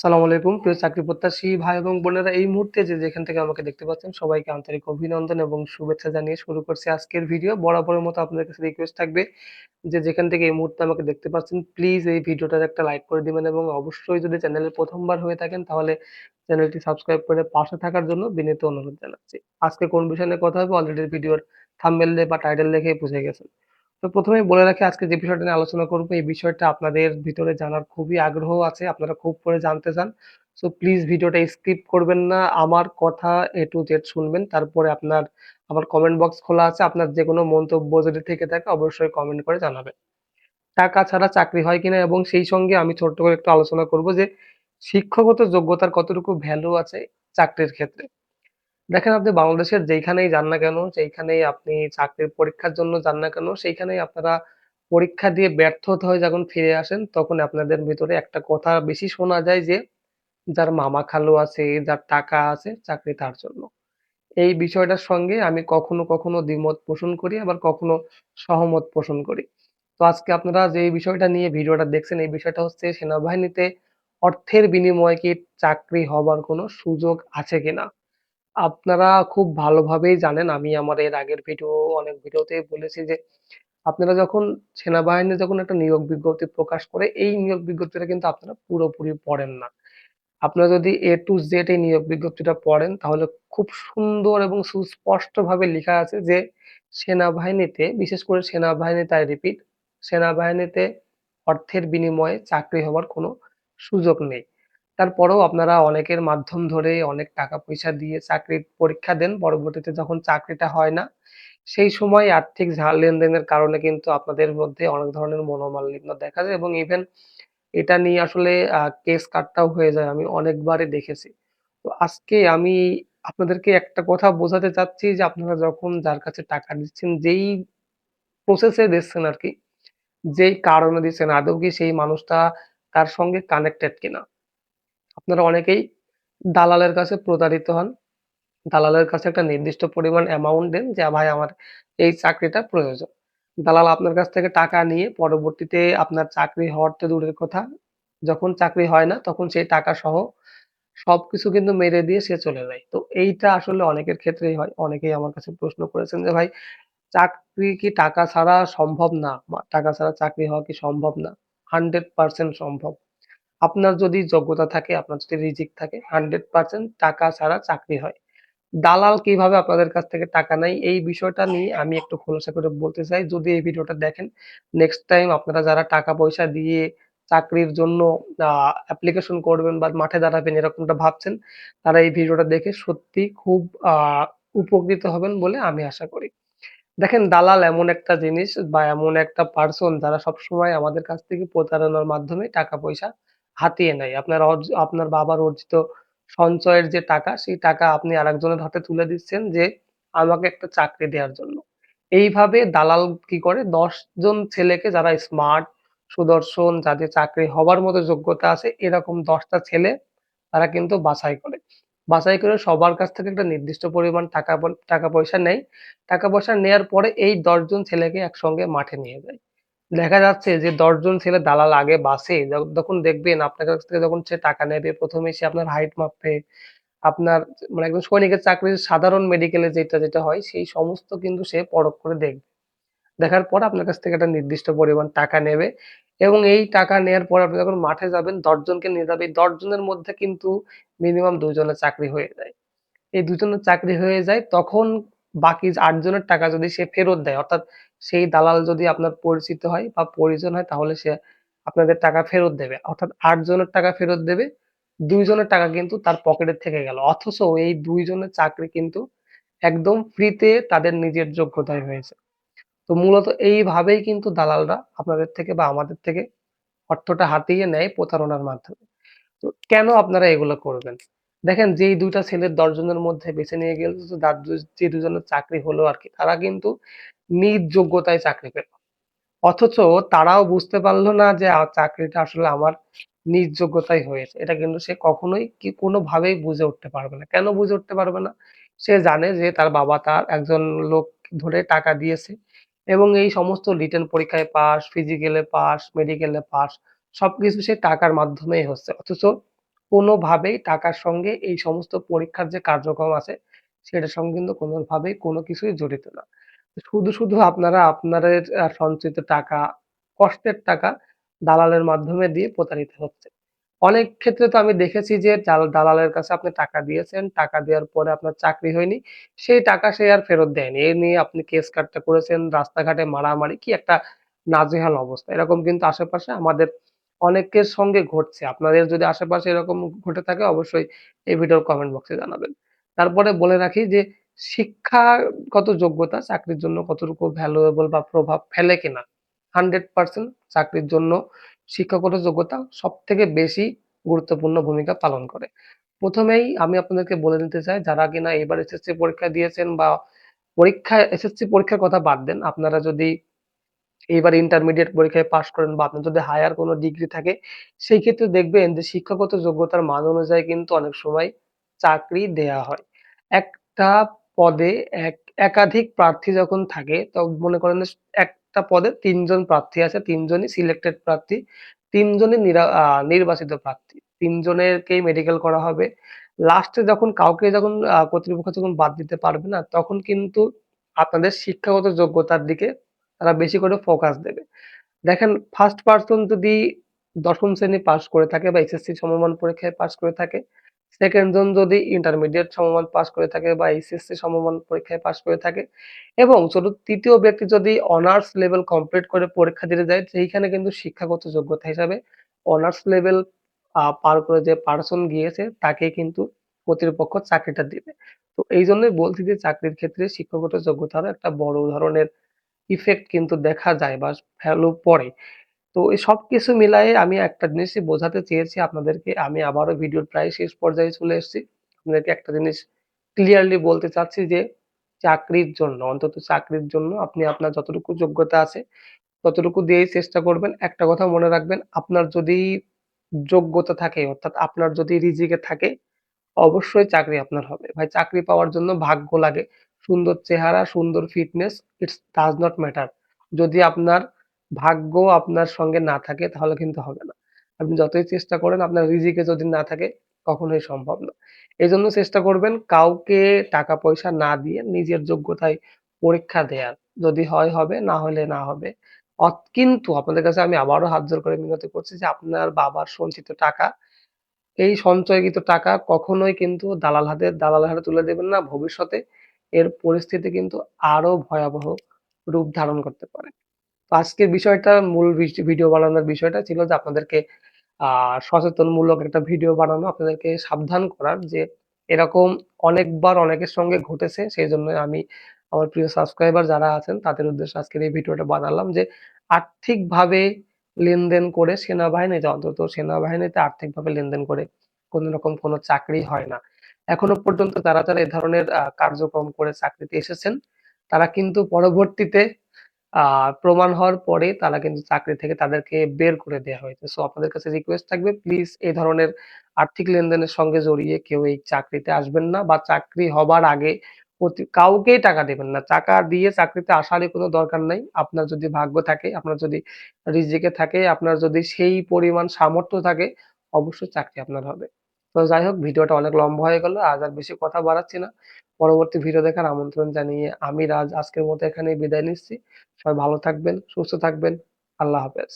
আসসালামু আলাইকুম প্রিয় চাকরি প্রত্যাশী ভাই এবং বোনেরা, এই মুহূর্তে যে যেখান থেকে আমাকে দেখতে পাচ্ছেন সবাইকে আন্তরিক অভিনন্দন এবং শুভেচ্ছা জানিয়ে শুরু করছি আজকের ভিডিও। বরাবরের মতো আপনাদের কাছে রিকোয়েস্ট থাকবে যে যেখান থেকে এই মুহূর্তে আমাকে দেখতে পাচ্ছেন প্লিজ এই ভিডিওটার একটা লাইক করে দিবেন এবং অবশ্যই যদি চ্যানেলের প্রথমবার হয়ে থাকেন তাহলে চ্যানেলটি সাবস্ক্রাইব করে পাশে থাকার জন্য বিনীত অনুরোধ জানাচ্ছি। আজকে কোন বিষয় নিয়ে কথা হবে অলরেডি ভিডিওর থাম্বনেল বা টাইটেল দেখেই বুঝে গেছেন। তো প্রথমেই বলে রাখি, আজকে যে বিষয়টা নিয়ে আলোচনা করব এই বিষয়টা আপনাদের ভিতরে জানার খুবই আগ্রহ আছে, আপনারা খুব করে জানতে চান। সো প্লিজ ভিডিওটা স্কিপ করবেন না, আমার কথা এ টু জেড শুনবেন। তারপরে আমার কমেন্ট বক্স খোলা আছে, আপনার যে কোনো মন্তব্য যদি থেকে থাকে অবশ্যই কমেন্ট করে জানাবেন। টাকা ছাড়া চাকরি হয় কিনা এবং সেই সঙ্গে আমি ছোট্ট করে একটু আলোচনা করব যে শিক্ষাগত যোগ্যতার কতটুকু ভ্যালু আছে চাকরির ক্ষেত্রে। দেখেন, আপনি বাংলাদেশের যেইখানেই যান না কেন, যেইখানেই আপনি চাকরির পরীক্ষার জন্য যান না কেন, সেইখানেই আপনারা পরীক্ষা দিয়ে ব্যর্থতা হয়ে যখন ফিরে আসেন, তখন আপনাদের ভিতরে একটা কথা বেশি শোনা যায় যে, যার মামা খালু আছে, যার টাকা আছে, চাকরি তার জন্য। এই বিষয়টার সঙ্গে আমি কখনো কখনো দ্বিমত পোষণ করি, আবার কখনো সহমত পোষণ করি। তো আজকে আপনারা যে এই বিষয়টা নিয়ে ভিডিওটা দেখছেন, এই বিষয়টা হচ্ছে সেনাবাহিনীতে অর্থের বিনিময়ে কি চাকরি হবার কোনো সুযোগ আছে কিনা। আপনারা খুব ভালোভাবেই জানেন, আমি আমার এর আগের অনেক ভিডিওতেই বলেছি যে আপনারা যখন সেনাবাহিনী যখন একটা নিয়োগ বিজ্ঞপ্তি প্রকাশ করে, এই নিয়োগ বিজ্ঞপ্তিটা কিন্তু আপনারা পুরোপুরি পড়েন না। আপনারা যদি এ টু জেড এই নিয়োগ বিজ্ঞপ্তিটা পড়েন তাহলে খুব সুন্দর এবং সুস্পষ্টভাবে লেখা আছে যে সেনাবাহিনীতে, বিশেষ করে সেনাবাহিনীতে, আই রিপিট, সেনাবাহিনীতে অর্থের বিনিময়ে চাকরি হওয়ার কোনো সুযোগ নেই। তারপরেও আপনারা অনেকের মাধ্যম ধরে অনেক টাকা পয়সা দিয়ে চাকরির পরীক্ষা দেন, পরবর্তীতে যখন চাকরিটা হয় না সেই সময় আর্থিক লেনদেনের কারণে কিন্তু আপনাদের মধ্যে অনেক ধরনের মনোমালিন্য দেখা যায় এবং ইভেন এটা নিয়ে আসলে কেস কাটটাও হয়ে যায়, আমি অনেকবারই দেখেছি। তো আজকে আমি আপনাদেরকে একটা কথা বোঝাতে চাচ্ছি যে আপনারা যখন যার কাছে টাকা দিচ্ছেন, যেই প্রসেস এ দিচ্ছেন আরকি, যেই কারণে দিচ্ছেন, আদৌ কি সেই মানুষটা তার সঙ্গে কানেক্টেড কিনা? আপনারা অনেকেই দালালের কাছে প্রতারিত হন। দালালের কাছে একটা নির্দিষ্ট পরিমাণ অ্যামাউন্ট দেন যে, "ভাই আমার এই চাকরিটা প্রয়োজন।" দালাল আপনার কাছ থেকে টাকা নিয়ে পরবর্তীতে আপনার চাকরি হওয়ার তো দূরের কথা, যখন চাকরি হয় না তখন সেই টাকা সহ সবকিছু কিন্তু মেরে দিয়ে সে চলে যায়। তো এইটা আসলে অনেকের ক্ষেত্রেই হয়। অনেকেই আমার কাছে প্রশ্ন করেছেন যে, "ভাই চাকরি কি টাকা ছাড়া সম্ভব না? বা টাকা ছাড়া চাকরি হওয়া কি সম্ভব না?" 100% সম্ভব। আপনার যদি যোগ্যতা থাকে, আপনার যদি রিজিক থাকে, 100% টাকা ছাড়া চাকরি হয়। দালাল কিভাবে আপনাদের কাছ থেকে টাকা নেয় এই বিষয়টা নিয়ে আমি একটু খোলাসা করে বলতে চাই। যদি এই ভিডিওটা দেখেন, নেক্সট টাইম আপনারা যারা টাকা পয়সা দিয়ে চাকরির জন্য অ্যাপ্লিকেশন করবেন বা মাঠে দাঁড়াবেন এরকমটা ভাবছেন, তারা এই ভিডিওটা দেখে সত্যি খুব আ উপকৃত হবেন বলে আমি আশা করি। দেখেন, দালাল এমন একটা জিনিস বা এমন একটা পার্সন যারা সবসময় আমাদের কাছ থেকে প্রতারণার মাধ্যমে টাকা পয়সা হাতিয়ে নেয়। আপনার বাবার অর্জিত সঞ্চয়ের যে টাকা, সেই টাকা আপনি আরেকজনের হাতে তুলে দিচ্ছেন যে আমাকে একটা চাকরি দেওয়ার জন্য। এইভাবে দালাল কি করে, ১০ জন ছেলেকে যারা স্মার্ট, সুদর্শন, যাদের চাকরি হবার মতো যোগ্যতা আছে, এরকম ১০ টা ছেলে তারা কিন্তু বাছাই করে। বাছাই করে সবার কাছ থেকে একটা নির্দিষ্ট পরিমাণ টাকা পয়সা নেয়। টাকা পয়সা নেয়ার পরে এই ১০ জন ছেলেকে একসঙ্গে মাঠে নিয়ে যায়। দেখা যাচ্ছে যে ১০ জন ছেলে দালাল আগে বাছে, যখন দেখবেন আপনার কাছ থেকে যখন সে টাকা নেবে, ১ম এ সে আপনার হাইট মাপবে, আপনার মানে একজন সৈনিকের চাকরির সাধারণ মেডিকেলে যেটা হয় সেই সমস্ত কিন্তু সে পরখ করে দেখবে। দেখার পর আপনার কাছ থেকে একটা নির্দিষ্ট পরিমাণ টাকা নেবে এবং এই টাকা নেয়ার পর আপনি যখন মাঠে যাবেন, ১০ জনকে নিয়ে যাবে। এই ১০ জনের মধ্যে কিন্তু মিনিমাম ২ জনের চাকরি হয়ে যায়। এই ২ জনের চাকরি হয়ে যায়, তখন বাকি ৮ জনের টাকা যদি সে ফেরত দেয়, অর্থাৎ সেই দালাল যদি আপনার পরিচিত হয় বা পরিজন হয়, তাহলে সে আপনাদের টাকা ফেরত দেবে। অর্থাৎ ৮ জনের টাকা ফেরত দেবে, ২ জনের টাকা কিন্তু তার পকেটে থেকে গেল। অথচ এই ২ জনের চাকরি কিন্তু একদম ফ্রিতে তাদের নিজের যোগ্যতায় হয়েছে। তো মূলত এইভাবেই কিন্তু দালালরা আপনাদের থেকে বা আমাদের থেকে অর্থটা হাতিয়ে নেয় প্রতারণার মাধ্যমে। তো কেন আপনারা এগুলো করবেন? দেখেন, যেই ২ টা ছেলের ১০ জনের মধ্যে বেছে নিয়ে গেল, তো যে ২ জনের চাকরি হলো আরকি, তারা কিন্তু নিজ যোগ্যতায় চাকরি পেল। অথচ তারাও বুঝতে পারল না যে চাকরিটা আসলে আমার নিজ যোগ্যতায় হয়েছে। এটা কিন্তু সে কখনোই কোনোভাবেই বুঝে উঠতে পারবে না। কেন বুঝে উঠতে পারবে না? সে জানে যে তার বাবা তার একজন লোক ধরে টাকা দিয়েছে এবং এই সমস্ত রিটেন পরীক্ষায় পাস, ফিজিক্যালে পাস, মেডিকেলে পাস, সবকিছু সে টাকার মাধ্যমেই হচ্ছে। অথচ কোনোভাবেই টাকার সঙ্গে এই সমস্ত পরীক্ষার যে কার্যক্রম আছে সেটার সঙ্গে কিন্তু কোনোভাবেই কোনো কিছুই জড়িত না। শুধু আপনারা আপনাদের সঞ্চিত টাকা, কষ্টের টাকা দালালের মাধ্যমে দিয়ে প্রতারিত হচ্ছে। অনেক ক্ষেত্রে তো আমি দেখেছি যে দালালের কাছে আপনি টাকা দিয়েছেন, টাকা দেওয়ার পরে আপনার চাকরি হয়নি। সেই টাকা সে আর ফেরত দেয়নি। এ নিয়ে আপনি কেস কাটতে করেছেন, রাস্তাঘাটে মারামারি, কি একটা নাজেহাল অবস্থা। এরকম কিন্তু আশেপাশে আমাদের অনেকের সঙ্গে ঘটছে। আপনাদের যদি আশেপাশে এরকম ঘটে থাকে অবশ্যই এই ভিডিওর কমেন্ট বক্সে জানাবেন। তারপরে বলে রাখি যে শিক্ষাগত যোগ্যতা চাকরির জন্য কতটুকু ভ্যালুয়েবল বা প্রভাব ফেলে কিনা? 100% চাকরির জন্য শিক্ষাগত যোগ্যতা সবথেকে বেশি গুরুত্বপূর্ণ ভূমিকা পালন করে। প্রথমেই আমি আপনাদেরকে বলে দিতে চাই যারা কিনা এবার এসএসসি পরীক্ষা দিয়েছেন বা এসএসসি পরীক্ষার কথা বাদ দেন। আপনারা যদি এইবার ইন্টারমিডিয়েট পরীক্ষায় পাস করেন বা আপনার যদি হায়ার কোনো ডিগ্রি থাকে, সেই ক্ষেত্রে দেখবেন যে শিক্ষাগত যোগ্যতার মান অনুযায়ী কিন্তু অনেক সময় চাকরি দেয়া হয়। একটা পদে একাধিক প্রার্থী যখন থাকে মনে করেন যে একটা পদে ৩ জন প্রার্থী আছে, ৩ জনই সিলেক্টেড প্রার্থী, ৩ জনই নির্বাচিত প্রার্থী। ৩ জনেরকেই মেডিকেল করা হবে। লাস্টে যখন কাউকে যখন কর্তৃপক্ষ যখন বাদ দিতে পারবে না, তখন কিন্তু আপনাদের শিক্ষাগত যোগ্যতার দিকে তারা বেশি করে ফোকাস দেবে। দেখেন ফার্স্ট পারসন যদি ১০ম শ্রেণী পাস করে থাকে বা এসএসসি সমমান পরীক্ষায় পাস করে থাকে, সেকেন্ড জন যদি ইন্টারমিডিয়েট সমমান পাস করে থাকে বা এইচএসসি সমমান পরীক্ষায় পাস করে থাকে এবং তৃতীয় ব্যক্তি যদি অনার্স লেভেল কমপ্লিট করে পরীক্ষা দিতে যায়, সেইখানে কিন্তু শিক্ষাগত যোগ্যতা হিসাবে অনার্স লেভেল পার করে যে পারসন গিয়েছে তাকেই কিন্তু কর্তৃপক্ষ চাকরিটা দিবে। তো এইজন্যই বলছি যে চাকরির ক্ষেত্রে শিক্ষাগত যোগ্যতারও একটা বড় ধরনের ইফেক্ট কিন্তু দেখা যায় বা ভ্যালু পড়ে। তো এই সবকিছু মিলায়ে আমি একটা জিনিসই বোঝাতে চেয়েছি আপনাদেরকে। আমি আবারও ভিডিওর প্রায় শেষ পর্যায়ে চলে এসেছি। আপনাদেরকে একটা জিনিস ক্লিয়ারলি বলতে চাচ্ছি যে চাকরির জন্য, অন্তত চাকরির জন্য আপনি আপনার যতটুকু যোগ্যতা আছে ততটুকু দিয়েই চেষ্টা করবেন। একটা কথা মনে রাখবেন, আপনার যদি যোগ্যতা থাকে অর্থাৎ আপনার যদি রিজিকে থাকে অবশ্যই চাকরি আপনার হবে। ভাই চাকরি পাওয়ার জন্য ভাগ্য লাগে। সুন্দর চেহারা, সুন্দর fitness it's does not matter. যদি আপনার ভাগ্য আপনার সঙ্গে না থাকে তাহলে কিন্তু হবে না। আপনি যতই চেষ্টা করেন আপনার রিজিকে যদি না থাকে কখনোই সম্ভব না। এজন্য চেষ্টা করবেন কাউকে টাকা পয়সা না দিয়ে নিজের যোগ্যতায় পরীক্ষা দেয়ার। যদি হয় হবে, না হলে না হবে। কিন্তু আপনাদের কাছে আমি আবারও হাত জোড় করে মিনতি করছি যে আপনার বাবার সঞ্চিত টাকা এই সঞ্চয়কৃত টাকা কখনোই কিন্তু দালালের হাতে তুলে দেবেন না। ভবিষ্যতে এর পরিস্থিতি কিন্তু আরো ভয়াবহ রূপ ধারণ করতে পারে। তো আজকের বিষয়টা মূল ভিডিও বানানোর বিষয়টা ছিল যে আপনাদেরকে সচেতনমূলক একটা ভিডিও বানানো, আপনাদেরকে সাবধান করার যে এরকম অনেকবার অনেকের সঙ্গে ঘটেছে। সেইজন্যই আমি আমার প্রিয় সাবস্ক্রাইবার যারা আছেন তাদের উদ্দেশ্যে আজকের এই ভিডিওটা বানালাম যে আর্থিকভাবে লেনদেন করে সেনাবাহিনীতে অন্তত সেনাবাহিনীতে আর্থিকভাবে লেনদেন করে কোন রকম কোনো চাকরি হয় না। এখনো পর্যন্ত যারা এ ধরনের কার্যক্রম করে চাকরিতে এসেছেন তারা কিন্তু পরবর্তীতে আ প্রমাণ হওয়ার পরে তারা কিন্তু চাকরি থেকে তাদেরকে বের করে দেয়া হয়েছে। সো আপনাদের কাছে রিকোয়েস্ট থাকবে প্লিজ এই ধরনের আর্থিক লেনদেনের সঙ্গে জড়িয়ে কেউ এই চাকরিতে আসবেন না বা চাকরি হবার আগে কাউকেই টাকা দিবেন না। টাকা দিয়ে চাকরিতে আসারই কোনো দরকার নাই। আপনার যদি ভাগ্য থাকে, আপনার যদি রিজিকে থাকে, আপনার যদি সেই পরিমাণ সামর্থ্য থাকে, অবশ্যই চাকরি আপনার হবে। তো যাই হোক ভিডিওটা অনেক লম্বা হয়ে গেল। আজ আর বেশি কথা বাড়াচ্ছি না। পরবর্তী ভিডিও দেখার আমন্ত্রণ জানিয়ে আমি রাজ আজকের মতো এখানেই বিদায় নিচ্ছি। সবাই ভালো থাকবেন, সুস্থ থাকবেন। আল্লাহ হাফেজ।